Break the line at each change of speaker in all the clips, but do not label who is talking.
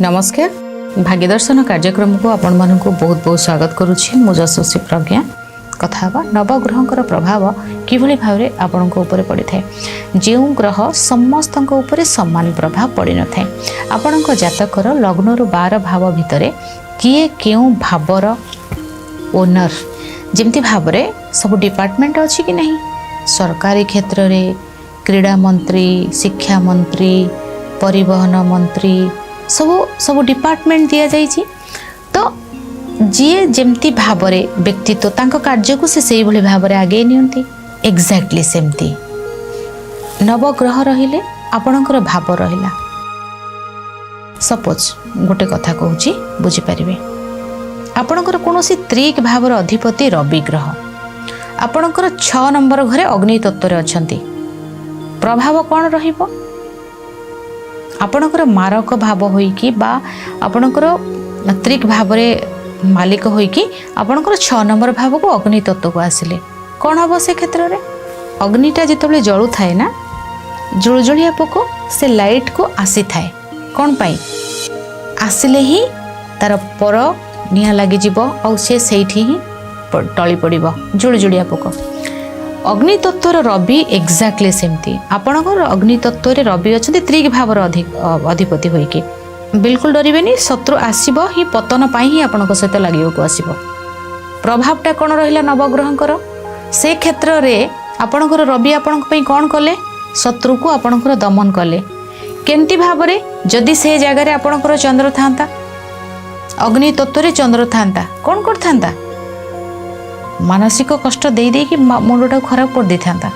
नमस्कार भाग्यदर्शन कार्यक्रम को आपण मानक बहुत बहुत स्वागत करुच्ची मु यशस्वी प्रज्ञा कथा नवग्रह प्रभाव किभली भाव में आपण पड़े था जो ग्रह समस्त सामान प्रभाव पड़ न था आपण जातकर लग्न रु 12 भाव भितर किए क्यों भावर ओनर जमती भाव में सब डिपार्टमेंट अच्छी कि नहीं सरकारी क्षेत्र में क्रीड़ा मंत्री शिक्षा मंत्री परिवहन मंत्री सब सब डिपार्टमेंट दि जाइए तो जी जमती भाव व्यक्तित्व तांको कार्य को से भली भाव आगे नियंती एग्जैक्टली सेमती नवग्रह रहिले आपणकर भाव रहिला सपोज गोटे कथा कहूँ बुझीपारे आपणकर कौन त्रिक भावर अधिपति रवि ग्रह आपणकर 6 नंबर घरे अग्नि तत्व अच्छी प्रभाव कौन रहिबो आपणकर मारक भाव होइकी बा आपणकर त्रिक भाव मालिक होइकी आपणकर 6 नंबर भाव को अग्नि तत्व को आसिले कौन हम से क्षेत्र में अग्निटा जिते जलू थाए ना जुलजुलिया पोक से लाइट को आसी थाए कौन पाई आसिले ही तार पर निया लगी जीव और से सही ही टली पड़ जुलजुलिया पोक अग्नि तत्वर रवि एक्जाक्टली सेमती आपणकर अग्नि तत्व रवि अच्छा त्रिक भावर अधिपति होइकी बिल्कुल डरबेनि शत्रु आसब ही पतन पाई ही आपण सहित लगे को आसब प्रभावटा कौन रहा नवग्रहकर से क्षेत्र में आपणकर रवि आपण कौन कले शत्रु को आपणकर दमन कले केमती भाव जदि से जगार आपणकर चंद्र था अग्नि तत्व चंद्र था कौन करता मानसिक कष्ट दे दे कि मुंडटा खराब कर दे था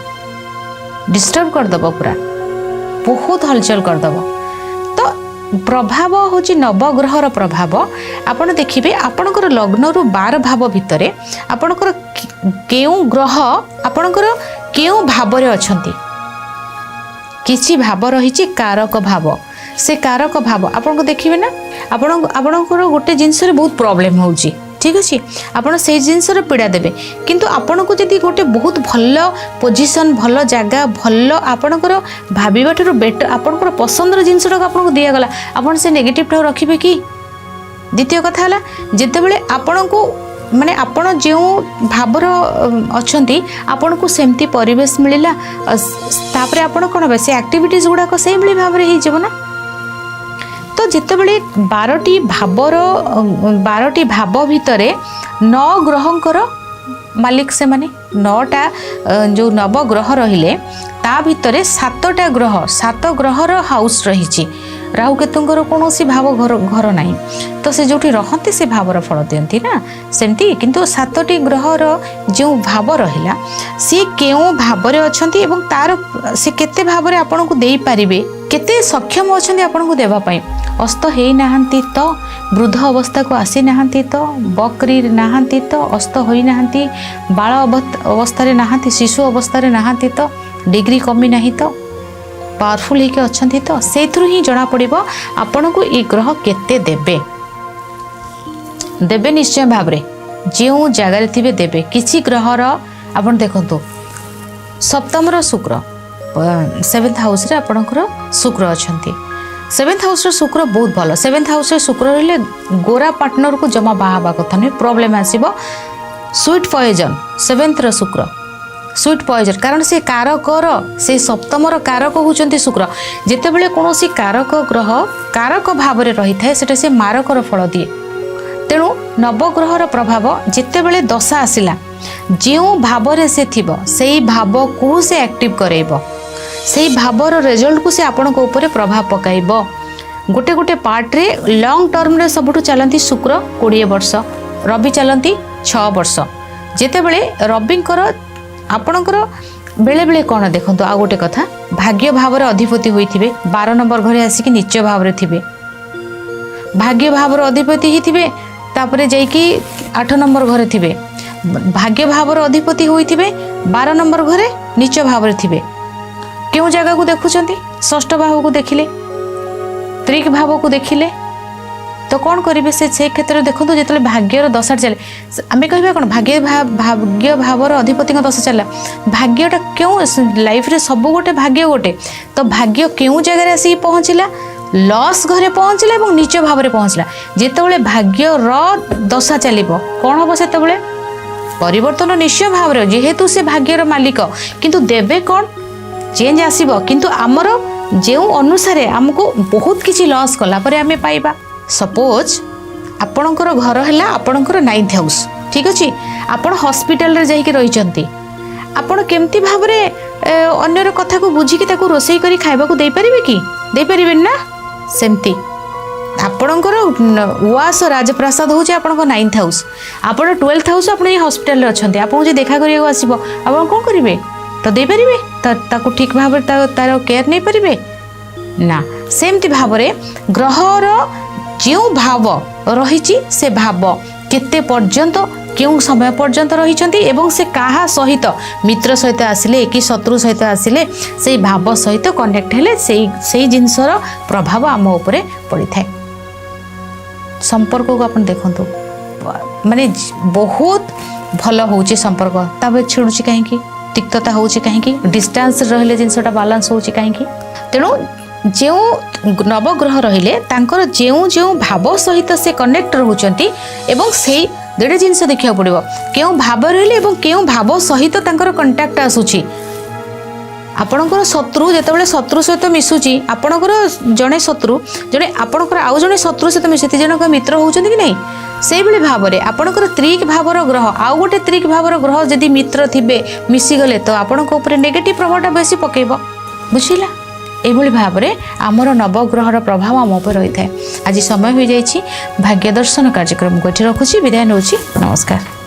डिस्टर्ब करदब पूरा बहुत हलचल करदब तो प्रभाव हूँ नवग्रहर प्रभाव आपण देखिए आपणकर लग्न रु 12 भाव भितर आपणकर केउ ग्रह आपणकर केउ भाव अच्छी किसी भाव रही कारक भाव से कारक भाव आपन देखिए ना आपणकर गोटे जिनस बहुत प्रॉब्लम होउची ठीक अच्छे आपड़ से जिनस पीड़ा देवे किंतु आपन को जदि गोटे बहुत भल पोजिशन भल जगह भल आपणकर भाविबा ठुर बेटर आपणकर पसंदर जिनसटा आपको दिगला आपन से नेगेटिव टा रखिबे कि द्वितीय कथा है जितेबले आपण को माने आपण जो भावर अच्छी आपण को सेमती परिवेश मिलला तापर आपण कौन से एक्टिविटीज गुड़ाक से भाव में हो तो जितेबले 12टी भाव भितर 9 ग्रहंकर मालिक से माने 9टा जो नवग्रह रहिले ता भितर 7टा ग्रह 7 ग्रहर हाउस रही राहु केतुंकर कौन भाव घर ना तो से जो रहते से भावर फल दियंती ना सेमती किंतु 7टी ग्रहर जो भाव रहिला सी केउ भाव अच्छा तार से केते भाव आपन को दे पारिबे केते सक्षम अच्छा आपन को देवा पाई अस्त है नहांती तो वृद्ध अवस्था को आसी नहांती तो बकरी नहांती तो अस्त होई नहांती बाल अवस्था रे नहांती शिशु अवस्था रे नहांती तो डिग्री कमी नहीं तो पावरफुल होके अच्छी तो से ही जना पड़ो आपन को ये ग्रह केते देबे देबे निश्चय भाव रे जो जगार थे देबे किसी ग्रहर आपन देखंतु सप्तम शुक्र 7th हाउस रे आपनकर शुक्र अच्छी 7th हाउस रे शुक्र बहुत भल 7th हाउस रे शुक्र रहिले गोरा पार्टनर को जमा बाहा कथा नहीं प्रॉब्लम आसीबो स्वीट पॉइजन 7th रे शुक्र स्वीट पॉइजन कारण से कारकर से सप्तमर कारक होचंती शुक्र जितेबले कौन कारक ग्रह कारक भाव में रही थाए सेटा से मारकर फल दिए तेणु नवग्रहर प्रभाव जितेबले दशा आसिला जो भाव से थिबो सेही भाव को से एक्टिव करेइबो से भावर रिजल्ट को से आपण ऊपर प्रभाव पकाइब गोटे गोटे पार्ट रे लॉन्ग टर्म रे सबुठु चलती शुक्र 20 वर्ष रवि चलती 6 वर्ष जितेबले रविंकर आपणकर बेले बेले कौन देखो आ गोटे कथा भाग्य भावर अधिपति होइथिबे 12 नंबर घरे आसिक नीच भाव रे थिबे भाग्य भावर अधिपति ही थिबे तापरे जाइकी 8 नंबर घरे थिबे भाग्य भावर अधिपति होइथिबे 12 नंबर घरे नीच भाव रे थिबे क्यों जगह को देखुचंती षष्ठ भाव को देखिले त्रिक भाव को देखिले तो कौन करेंगे से क्षेत्र देखो जो भाग्यर दशा चले आम कह कौन भाग्य भावर अधिपति दशा चला भाग्यटा क्यों लाइफ रे सब गोटे भाग्य गोटे तो भाग्य क्यों जगह आसिक पहुँचला लॉस घरे पहुँचला और नीच भाव में पहुँचला जितेबाला भाग्यर दशा चलो कौन हम से परिवर्तन निश्चय भाव जेहेतु से भाग्यर मालिक किंतु देवे कौन चेंज आसब किंतु आमर जो अनुसार आमको बहुत किसी लॉस कला आम पाइबा सपोज आपणकर घर है आपणकर 9th हाउस ठीक अच्छे आपण हॉस्पिटल जाइए रही आपण केमती भाव अन्यर कथा को बुझिकी रोषे कर खाइबा दे पारिबे कि दे पारिबे ना सेमती आपणकर उआस राजप्रासाद हूँ आप 9th हाउस आप 12th हाउस आप हॉस्पिटल अच्छा आपको जो देखा करने आसब आप कौन करेंगे तो दे पारिबे ताको ठीक भाव तार केयर नहीं पारिबे ना सेमती भाव ग्रहर जो भाव रही से भाव केते पर्यंत क्यों समय पर्यंत रही एवं से कहा सहित मित्र सहित आसिले कि शत्रु सहित आसिले से भाव सहित कनेक्ट हेले से जिनसर प्रभाव आम उपरे पड़ी थाए संपर्क को अपन देखंतु माने बहुत भल होउची संपर्क ताबे छिड़ुची कहीं तिक्तता होउची कहीं डिस्टेंस रहले जिनसटा बैलेंस होउची कहीं तेणु जो नवग्रह रहिले तांकर जो जो भाव सहित से कनेक्ट रहउचंती एवं से दुईटा जिनस देखा पड़ो क्यों भाव रहिले क्यों भाव सहित तांकर कंटाक्ट आसुची आपणकर शत्रु जितेबाला शत्रु सहित मिसुची आपणकर जड़े शत्रु जड़े आपणकर आउ जड़े शत्रु सहित मिसुती जनक मित्र होउचंती कि नहीं से भाई भाव में आपणकर त्रिक भावर ग्रह आउ गोटे त्रिक भावर ग्रह जदि मित्र थिबे मिसीगले तो आपणक ऊपर नेगेटिव प्रभावटा बेसी पकेब बुझिला एभली भाव में आमर नवग्रहर प्रभाव आम उपर रही है। आज समय हो जाइए भाग्य दर्शन कार्यक्रम को ये रखुच्छी विदाय नौची नमस्कार।